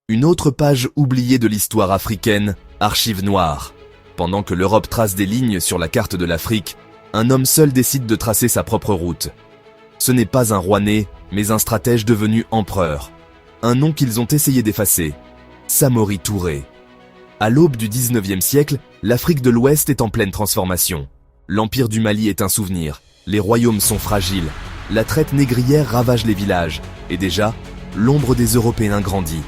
Une autre page oubliée de l'histoire africaine, archive noire. Pendant que l'Europe trace des lignes sur la carte de l'Afrique, un homme seul décide de tracer sa propre route. Ce n'est pas un roi né, mais un stratège devenu empereur. Un nom qu'ils ont essayé d'effacer, Samori Touré. À l'aube du 19e siècle, l'Afrique de l'Ouest est en pleine transformation. L'Empire du Mali est un souvenir, les royaumes sont fragiles, la traite négrière ravage les villages, et déjà, l'ombre des Européens grandit.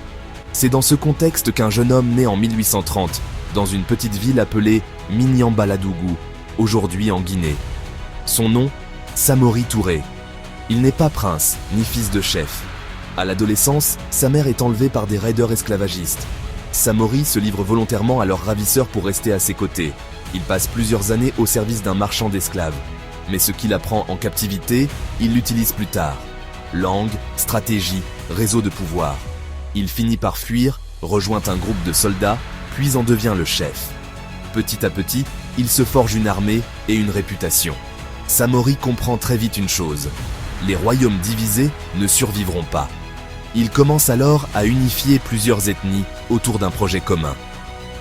C'est dans ce contexte qu'un jeune homme né en 1830, dans une petite ville appelée Mignambaladougou, aujourd'hui en Guinée. Son nom, Samori Touré. Il n'est pas prince, ni fils de chef. À l'adolescence, sa mère est enlevée par des raideurs esclavagistes. Samori se livre volontairement à leurs ravisseurs pour rester à ses côtés. Il passe plusieurs années au service d'un marchand d'esclaves. Mais ce qu'il apprend en captivité, il l'utilise plus tard. Langue, stratégie, réseau de pouvoir. Il finit par fuir, rejoint un groupe de soldats, puis en devient le chef. Petit à petit, il se forge une armée et une réputation. Samori comprend très vite une chose. Les royaumes divisés ne survivront pas. Il commence alors à unifier plusieurs ethnies autour d'un projet commun.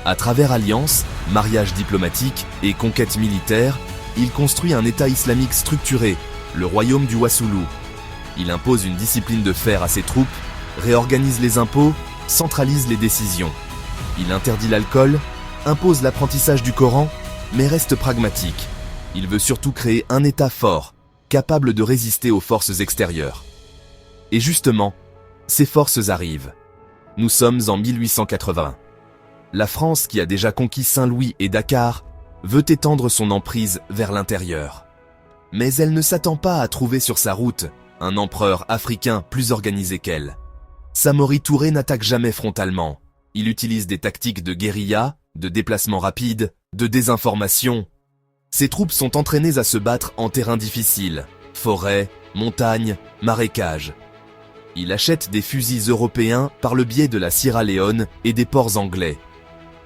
À travers alliances, mariages diplomatiques et conquêtes militaires, il construit un État islamique structuré, le royaume du Wassoulou. Il impose une discipline de fer à ses troupes, réorganise les impôts, centralise les décisions. Il interdit l'alcool, impose l'apprentissage du Coran, mais reste pragmatique. Il veut surtout créer un État fort, capable de résister aux forces extérieures. Et justement, ces forces arrivent. Nous sommes en 1880. La France, qui a déjà conquis Saint-Louis et Dakar, veut étendre son emprise vers l'intérieur. Mais elle ne s'attend pas à trouver sur sa route un empereur africain plus organisé qu'elle. Samori Touré n'attaque jamais frontalement. Il utilise des tactiques de guérilla, de déplacement rapide, de désinformation. Ses troupes sont entraînées à se battre en terrain difficile, forêt, montagne, marécage. Il achète des fusils européens par le biais de la Sierra Leone et des ports anglais.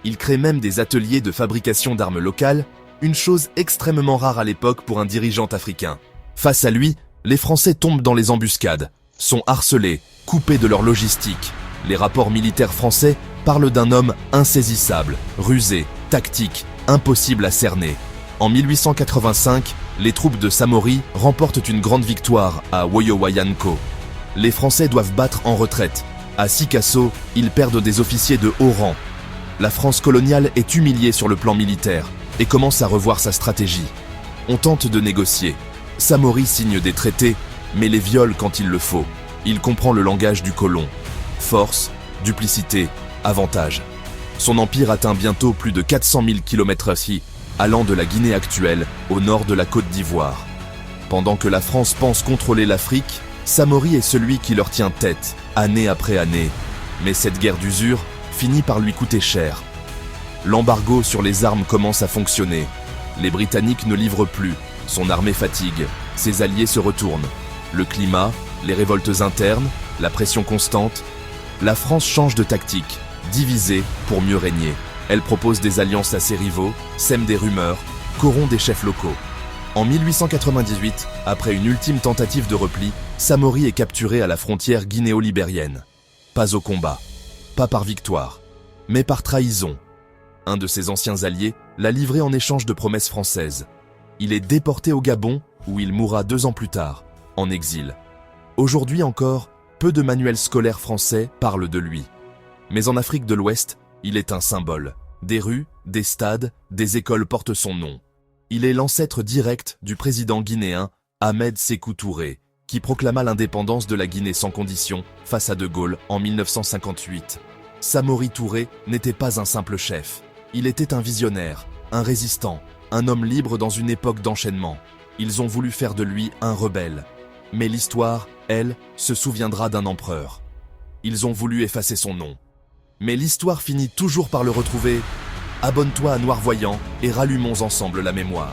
Il crée même des ateliers de fabrication d'armes locales, une chose extrêmement rare à l'époque pour un dirigeant africain. Face à lui, les Français tombent dans les embuscades, sont harcelés, coupés de leur logistique. Les rapports militaires français parlent d'un homme insaisissable, rusé, tactique, impossible à cerner. En 1885, les troupes de Samori remportent une grande victoire à Woyowayanko. Les Français doivent battre en retraite. À Sikasso, ils perdent des officiers de haut rang. La France coloniale est humiliée sur le plan militaire et commence à revoir sa stratégie. On tente de négocier. Samori signe des traités, mais les viole quand il le faut. Il comprend le langage du colon. Force, duplicité, avantage. Son empire atteint bientôt plus de 400 000 km/h, allant de la Guinée actuelle au nord de la Côte d'Ivoire. Pendant que la France pense contrôler l'Afrique, Samori est celui qui leur tient tête, année après année. Mais cette guerre d'usure finit par lui coûter cher. L'embargo sur les armes commence à fonctionner. Les Britanniques ne livrent plus, son armée fatigue, ses alliés se retournent. Le climat, les révoltes internes, la pression constante. La France change de tactique, divisée pour mieux régner. Elle propose des alliances à ses rivaux, sème des rumeurs, corrompt des chefs locaux. En 1898, après une ultime tentative de repli, Samori est capturé à la frontière guinéo-libérienne. Pas au combat, pas par victoire, mais par trahison. Un de ses anciens alliés l'a livré en échange de promesses françaises. Il est déporté au Gabon, où il mourra 2 ans plus tard, en exil. Aujourd'hui encore, peu de manuels scolaires français parlent de lui. Mais en Afrique de l'Ouest, il est un symbole. Des rues, des stades, des écoles portent son nom. Il est l'ancêtre direct du président guinéen Ahmed Sékou Touré, qui proclama l'indépendance de la Guinée sans condition face à De Gaulle en 1958. Samori Touré n'était pas un simple chef. Il était un visionnaire, un résistant, un homme libre dans une époque d'enchaînement. Ils ont voulu faire de lui un rebelle. Mais l'histoire, elle, se souviendra d'un empereur. Ils ont voulu effacer son nom. Mais l'histoire finit toujours par le retrouver. Abonne-toi à Noir Voyant et rallumons ensemble la mémoire.